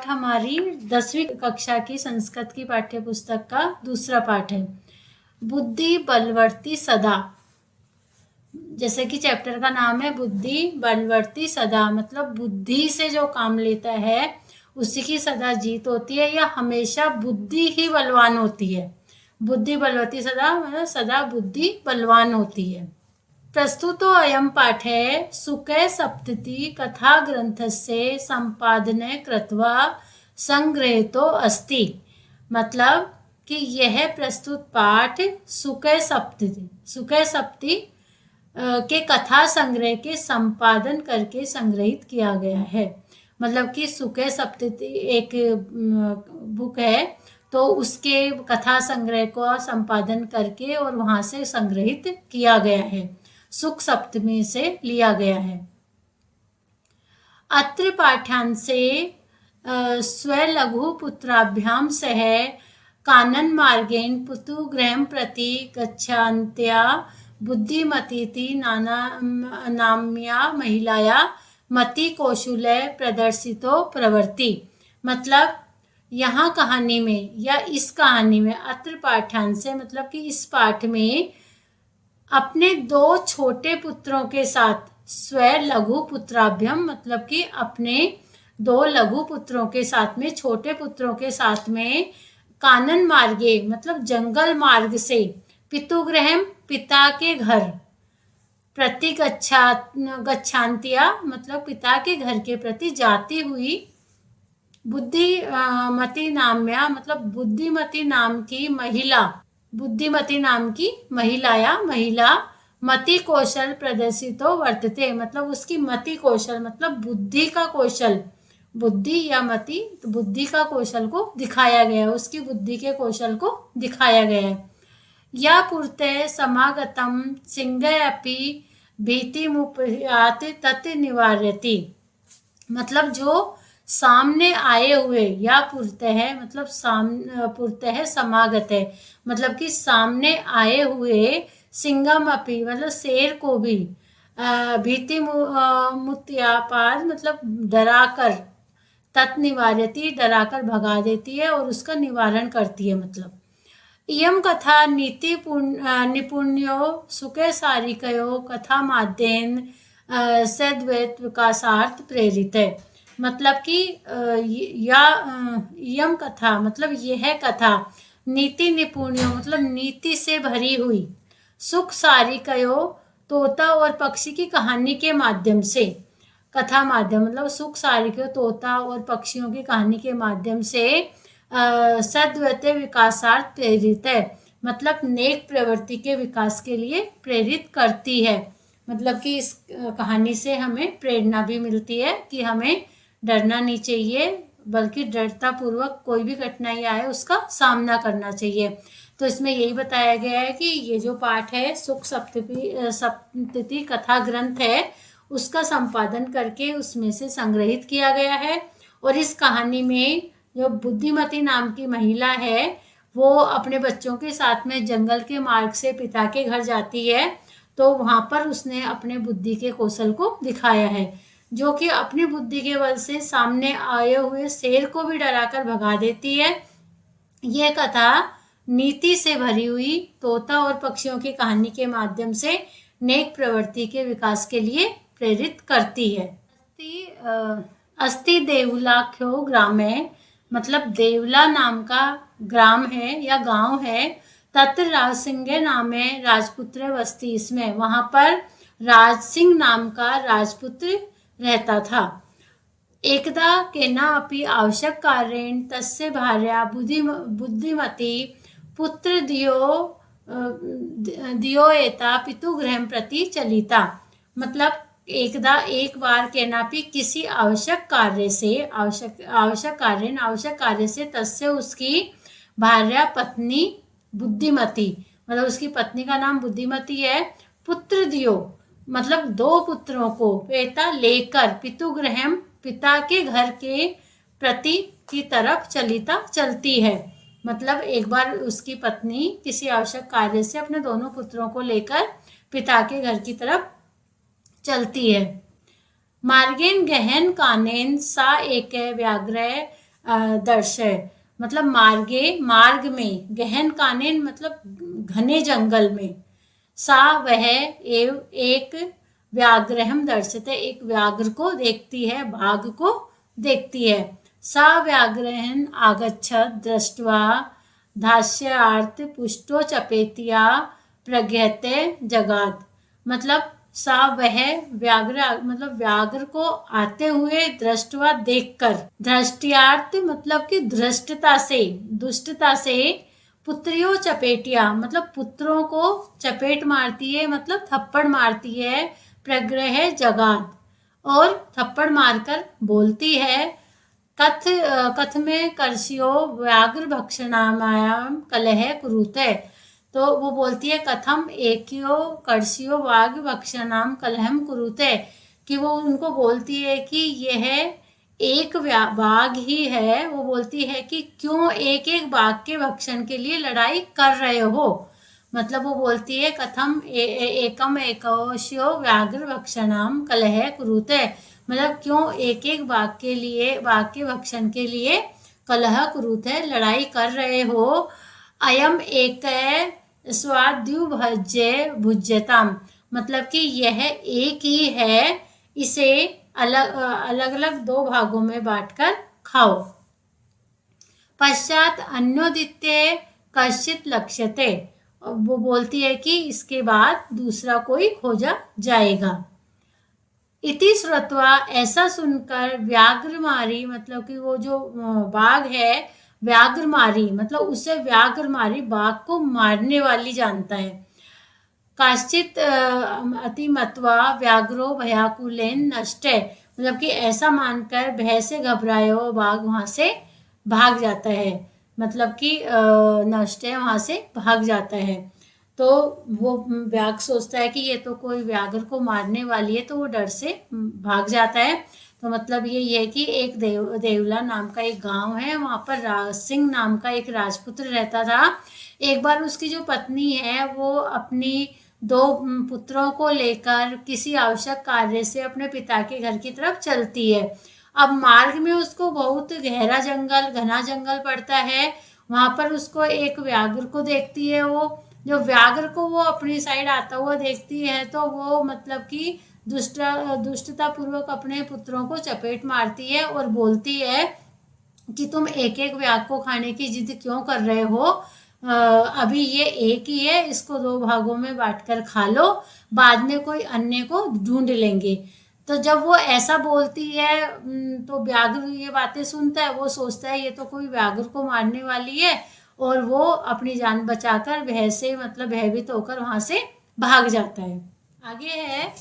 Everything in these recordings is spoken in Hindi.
पाठ हमारी 10वीं कक्षा की संस्कृत की पाठ्य पुस्तक का दूसरा पाठ है। बुद्धि बलवर्ती सदा। जैसे कि चैप्टर का नाम है बुद्धि बलवर्ती सदा, मतलब बुद्धि से जो काम लेता है उसी की सदा जीत होती है, या हमेशा बुद्धि ही बलवान होती है। बुद्धि बलवती सदा मतलब सदा बुद्धि बलवान होती है। प्रस्तुतो अयं पाठे सुके सप्तति कथा ग्रंथस्य संपादने कृत्वा संग्रहितो अस्ति। मतलब कि यह प्रस्तुत पाठ सुके सप्तति के कथा संग्रह के संपादन करके संग्रहित किया गया है। मतलब कि सुके सप्तति एक बुक है, तो उसके कथा संग्रह को संपादन करके और वहां से संग्रहित किया गया है, सुक सप्तमी से लिया गया है। अत्र पाठ्यांशे स्वलघु पुत्राभ्याम सह कानन मार्गेण पुतुगृहं प्रति गच्छन्त्या बुद्धिमतीति नाम्या महिलाया मति कौशल्य प्रदर्शितो प्रवृत्ति। मतलब यहाँ कहानी में या इस कहानी में अत्र पाठ्यांश से मतलब कि इस पाठ में अपने दो छोटे पुत्रों के साथ स्व लघु पुत्राभ्यम, मतलब कि अपने दो लघु पुत्रों के साथ में, छोटे पुत्रों के साथ में, कानन मार्गे मतलब जंगल मार्ग से, पितुगृहम पिता के घर, प्रति गच्छांतिया मतलब पिता के घर के प्रति जाती हुई, बुद्धिमती नाम्या मतलब बुद्धिमती नाम की महिला, बुद्धिमती नाम की महिला मति कौशल प्रदर्शितो वर्तते। मतलब उसकी मति कौशल मतलब बुद्धि का कौशल, बुद्धि या मति, तो बुद्धि का कौशल को दिखाया गया है, उसकी बुद्धि के कौशल को दिखाया गया है। या पूर्ते समागतम सिंह अपि भीतिमुपयाति तत् निवार्यति। मतलब जो सामने आए हुए, या पूर्ते है मतलब पूर्ते है समागत है, मतलब कि सामने आए हुए, सिंगम अपि मतलब शेर को भी, भीति मुत्यापाद मतलब डराकर, तत् निवार्यति डराकर भगा देती है और उसका निवारण करती है। मतलब इयं कथा नीति निपुण्यो सुके सारिकयो कथा माध्येन सद्वैत विकासार्थ प्रेरित है। मतलब कि इयं कथा मतलब यह कथा नीति निपुण्यो मतलब नीति से भरी हुई, सुख सारिकयो तोता और पक्षी की कहानी के माध्यम से, कथा माध्यम मतलब सुख सारिकयो तोता और पक्षियों की कहानी के माध्यम से सद्वैत विकासार्थ प्रेरित है, मतलब नेक प्रवृत्ति के विकास के लिए प्रेरित करती है। मतलब कि इस कहानी से हमें प्रेरणा भी मिलती है कि हमें डरना नहीं चाहिए, बल्कि दृढ़ता पूर्वक कोई भी कठिनाई आए उसका सामना करना चाहिए। तो इसमें यही बताया गया है कि ये जो पाठ है सुक सप्तति कथा ग्रंथ है, उसका संपादन करके उसमें से संग्रहित किया गया है। और इस कहानी में जो बुद्धिमती नाम की महिला है वो अपने बच्चों के साथ में जंगल के मार्ग से पिता के घर जाती है, तो वहां पर उसने अपने बुद्धि के कौशल को दिखाया है, जो कि अपनी बुद्धि के बल से सामने आए हुए शेर को भी डराकर भगा देती है। यह कथा नीति से भरी हुई तोता और पक्षियों की कहानी के माध्यम से नेक प्रवृत्ति के विकास के लिए प्रेरित करती है। अस्ति देवलाख्यो ग्रामे मतलब देवला नाम का ग्राम है या गांव है, तत्र राजसिंह नामे राजपुत्र बस्ती, इसमें वहां पर राजसिंह नाम का राजपुत्र रहता था। एकदा केना अपि आवश्यक कार्येण तस्य भार्या बुद्धिमती पुत्र दियो एता पितुगृहं प्रति चलिता। मतलब एक बार केनापि किसी आवश्यक कार्य से तस्य उसकी भार्या पत्नी बुद्धिमती, मतलब उसकी पत्नी का नाम बुद्धिमती है, पुत्र दियो मतलब दो पुत्रों को, पेता लेकर, पितुगृहम पिता के घर के प्रति की तरफ चलती है। मतलब एक बार उसकी पत्नी किसी आवश्यक कार्य से अपने दोनों पुत्रों को लेकर पिता के घर की तरफ चलती है। मार्गेन गहन कानेन सा एक व्याघ्र दर्शय, मतलब मार्ग में, गहन कानन मतलब घने जंगल में। सा वह एव एक व्याघ्रहम दर्शते, एक व्याघ्र को देखती है, बाघ को देखती है। सा व्याघ्रहन आगच्छत दृष्ट्वा धास्यार्थ पुष्टो चपेतिया प्रज्ञते जगात, मतलब सा वह व्याघ्र मतलब व्याघ्र को आते हुए दृष्टवा देखकर, दृष्टियार्थ मतलब कि धृष्टता से, दुष्टता से, पुत्रियों चपेटिया मतलब पुत्रों को चपेट मारती है, मतलब थप्पड़ मारती है, प्रग्रह जगात और थप्पड़ मारकर बोलती है, कथ में कर्षियो व्याघ्र भक्षणामायाम कलह कुरुते, तो वो बोलती है कथम एक्यो कर्षियो व्याघ्र भक्षणाम कलहम कुरुते, कि वो उनको बोलती है कि यह एक बाघ ही है, वो बोलती है कि क्यों एक एक बाघ के भक्षण के लिए लड़ाई कर रहे हो, मतलब वो बोलती है कथम एकम एकोश्यो व्याघ्र भक्षणाम कलह कुरुते, मतलब क्यों एक एक बाघ के भक्षण के लिए कलह कुरुते लड़ाई कर रहे हो। अयम एक स्वाद्यु भज्य भुज्यताम, मतलब कि यह एक ही है, इसे अलग अलग दो भागों में बांटकर खाओ। पश्चात अन्योदित्य कश्चित लक्ष्यते, वो बोलती है कि इसके बाद दूसरा कोई खोजा जाएगा। इति श्रुत्वा, ऐसा सुनकर व्याघ्रमारी, मतलब कि वो जो बाघ है व्याघ्रमारी, मतलब उसे व्याघ्रमारी बाघ को मारने वाली जानता है। काश्चित अतिमत्वा व्याघ्रो भयाकुलेन नष्टे, मतलब कि ऐसा मानकर भय से घबराए हो बाघ वहां से भाग जाता है, मतलब कि नष्टे वहां से भाग जाता है। तो वो व्याघ्र सोचता है कि ये तो कोई व्याघ्र को मारने वाली है, तो वो डर से भाग जाता है। तो मतलब ये है कि एक देवला नाम का एक गांव है, वहां पर राज सिंह नाम का एक राजपुत्र रहता था। एक बार उसकी जो पत्नी है वो अपनी दो पुत्रों को लेकर किसी आवश्यक कार्य से अपने पिता के घर की तरफ चलती है। अब मार्ग में उसको बहुत गहरा जंगल, घना जंगल पड़ता है, वहां पर उसको एक व्याघ्र को देखती है। वो जो व्याघ्र को वो अपनी साइड आता हुआ देखती है, तो वो मतलब कि दुष्टता पूर्वक अपने पुत्रों को चपेट मारती है और बोलती है कि तुम एक एक व्याघ्र को खाने की जिद क्यों कर रहे हो, अभी ये एक ही है, इसको दो भागों में बांटकर खा लो, बाद में कोई अन्य को ढूंढ लेंगे। तो जब वो ऐसा बोलती है तो व्याघ्र ये बातें सुनता है, वो सोचता है ये तो कोई व्याघ्र को मारने वाली है, और वो अपनी जान बचाकर भय से मतलब भयभीत होकर वहां से भाग जाता है। आगे है,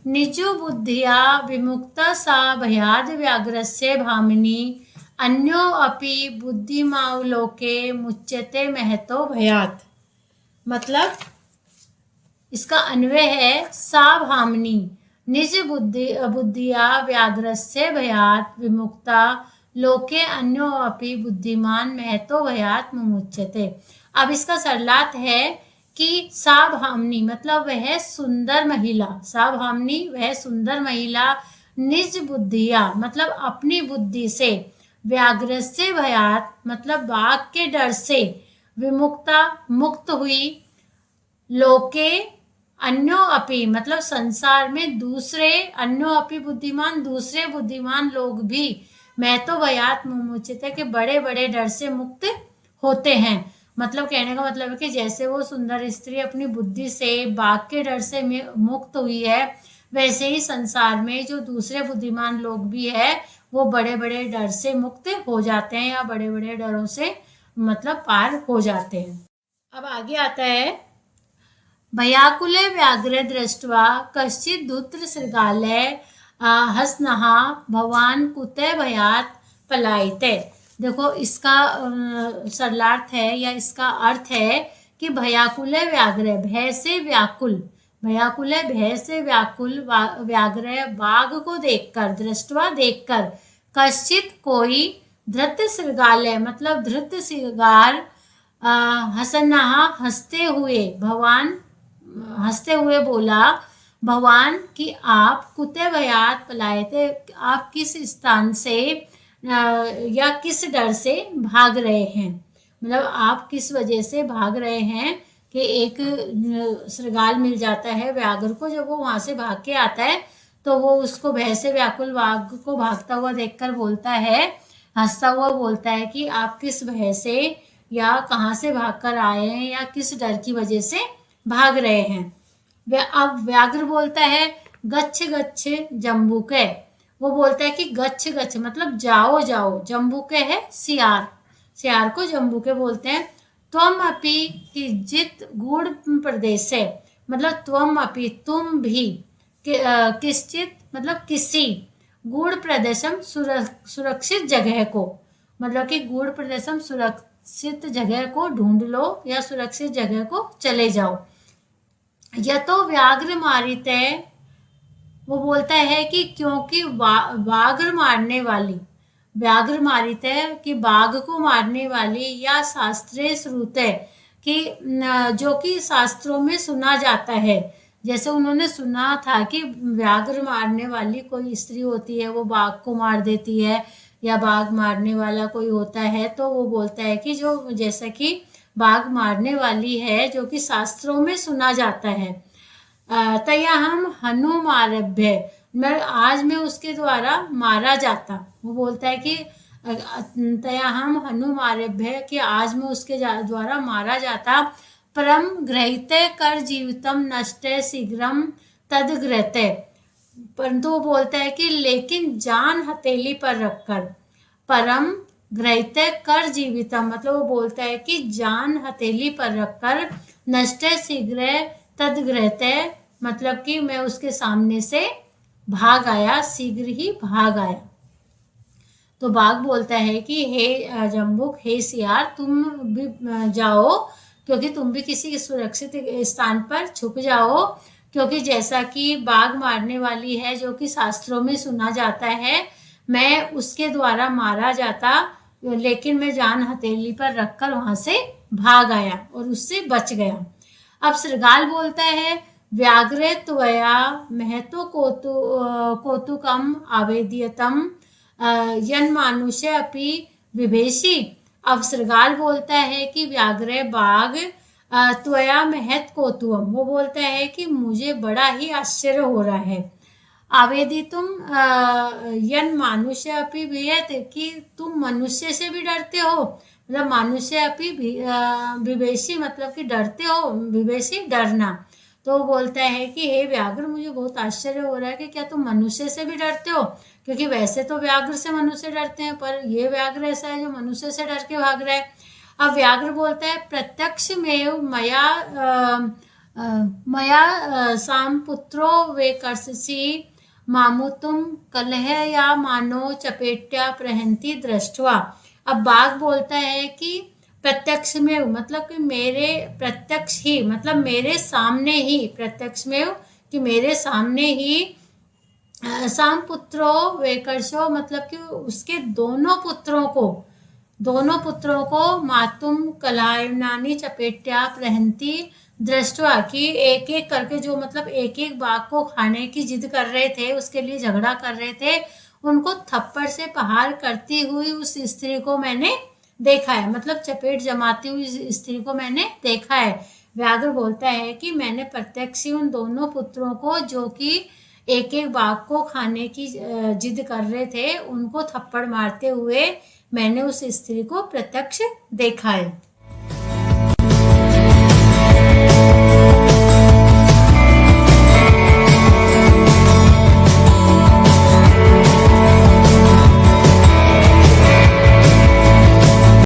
निजो बुद्धिया विमुक्ता सा भयाद व्याघ्रस्य भामिनी अन्यो अपि बुद्धिमावलोके मुच्यते महतो भयात, मतलब इसका अन्वय है सा भामिनी निज बुद्धिया व्याघ्रस्य भयात विमुक्ता लोके अन्यो अपि बुद्धिमान महतो भयात मुमुच्यते। अब इसका सरलार्थ है कि साभामनी मतलब वह सुंदर महिला, साभामनी वह सुंदर महिला, निज बुद्धिया मतलब अपनी बुद्धि से, व्याघ्र से भयात मतलब बाघ के डर से, विमुक्ता मुक्त हुई, लोके अन्यो अपि मतलब संसार में दूसरे, अन्यो अपि बुद्धिमान दूसरे बुद्धिमान लोग भी, मैं तो भयात मुमुचित है कि बड़े बड़े डर से मुक्त होते हैं। मतलब कहने का मतलब है कि जैसे वो सुंदर स्त्री अपनी बुद्धि से बाघ के डर से मुक्त हुई है, वैसे ही संसार में जो दूसरे बुद्धिमान लोग भी है वो बड़े बड़े डर से मुक्त हो जाते हैं, या बड़े बड़े डरों से मतलब पार हो जाते हैं। अब आगे आता है, भयाकुले व्याघ्र दृष्ट्वा कश्चित् धूर्त शृगालय हसनहा भवान कुते भयात पलायते। देखो इसका सरलार्थ है या इसका अर्थ है कि भयाकुले व्याघ्र भय से व्याकुल, भयाकुले भय से व्याकुल व्याघ्र बाघ को देखकर, दृष्टवा देखकर, कश्चित कोई, धृत शृगालय मतलब धृत शृगाल, हसनहा हंसते हुए, भवान हंसते हुए बोला, भगवान कि आप कुते भयात पलाए थे, आप किस स्थान से या किस डर से भाग रहे हैं। मतलब आप किस वजह से भाग रहे हैं कि एक श्रृगाल मिल जाता है व्याघ्र को। जब वो वहां से भाग के आता है तो वो उसको भय से व्याकुल बाघ को भागता हुआ देखकर बोलता है, हंसता हुआ बोलता है कि आप किस भय से या कहाँ से भागकर आए हैं या किस डर की वजह से भाग रहे हैं। अब व्याघ्र बोलता है गच्छ गच्छ जम्बूके। वो बोलता है कि गच्छ गच्छ मतलब जाओ जाओ, जम्बूके है सियार, सियार को जम्बूके बोलते हैं। त्वम अपि कि जित गूढ़ प्रदेश है, मतलब त्वम अपि तुम भी, किसचित मतलब किसी, गूढ़ प्रदेशम सुरक्षित जगह को, मतलब कि गूढ़ प्रदेशम सुरक्षित जगह को ढूंढ लो या सुरक्षित जगह को चले जाओ। यतो व्याघ्र मारिते, वो बोलता है कि क्योंकि व्याघ्र मारने वाली, व्याघ्र मारिते कि बाघ को मारने वाली, या शास्त्रे श्रुते कि जो कि शास्त्रों में सुना जाता है। जैसे उन्होंने सुना था कि व्याघ्र मारने वाली कोई स्त्री होती है, वो बाघ को मार देती है, या बाघ मारने वाला कोई होता है। तो वो बोलता है कि जो जैसा कि बाघ मारने वाली है जो कि शास्त्रों में सुना जाता है। तया हम हनुमारभ्य, मैं आज मैं उसके द्वारा मारा जाता। वो बोलता है कि तया हम हनुमारभ्य कि आज मैं उसके द्वारा मारा जाता। परम गृहीते कर जीवितम नष्टे शीघ्रम तद गृहते, परंतु वो बोलता है कि लेकिन जान हथेली पर रखकर। परम गृहीते कर जीवितम मतलब वो बोलता है कि जान हथेली पर रखकर, नष्टे शीघ्र तद गृहते मतलब कि मैं उसके सामने से भाग आया, शीघ्र ही भाग आया। तो बाघ बोलता है कि हे जम्बुक, हे सियार, तुम भी जाओ, क्योंकि तुम भी किसी सुरक्षित स्थान पर छुप जाओ, क्योंकि जैसा कि बाघ मारने वाली है जो कि शास्त्रों में सुना जाता है, मैं उसके द्वारा मारा जाता, लेकिन मैं जान हथेली पर रखकर वहां से भाग आया और उससे बच गया। अब श्रृगाल बोलता है व्याघ्रे त्वया महतो कौतुकम आवेद्यतम यन्मानुषे अपि विभेषी। अब श्रृगाल बोलता है कि व्याघ्र बाघ त्वया महत कौतुकम, वो बोलता है कि मुझे बड़ा ही आश्चर्य हो रहा है। आवेदितुम यन मानुष्य अपि वियत, कि तुम मनुष्य से भी डरते हो, मतलब मनुष्य अपि विवेशी मतलब कि डरते हो, विवेशी डरना। तो वो बोलता है कि हे व्याघ्र, मुझे बहुत आश्चर्य हो रहा है कि क्या तुम मनुष्य से भी डरते हो, क्योंकि वैसे तो व्याघ्र से मनुष्य डरते हैं, पर ये व्याघ्र ऐसा है जो मनुष्य से डर के भाग रहा है। अब व्याघ्र बोलता है प्रत्यक्ष में मया साम पुत्रो वे कर्षसी मामुतुम कलह या मानो चपेट्या प्रहंती दृष्टवा। अब बाघ बोलता है कि प्रत्यक्ष में मतलब कि मेरे प्रत्यक्ष ही मतलब मेरे सामने ही, प्रत्यक्ष में कि मेरे सामने ही साम पुत्रो वेकर्षो मतलब कि उसके दोनों पुत्रों को मातुम कलायनानी चपेट्या प्रहंती दृष्टवा, की एक एक करके जो मतलब एक एक बाघ को खाने की जिद कर रहे थे, उसके लिए झगड़ा कर रहे थे, उनको थप्पड़ से प्रहार करती हुई उस स्त्री को मैंने देखा है, मतलब चपेट जमाती हुई स्त्री को मैंने देखा है। व्याघ्र बोलता है कि मैंने प्रत्यक्ष उन दोनों पुत्रों को जो कि एक एक बाघ को खाने की जिद कर रहे थे, उनको थप्पड़ मारते हुए मैंने उस स्त्री को प्रत्यक्ष देखा है।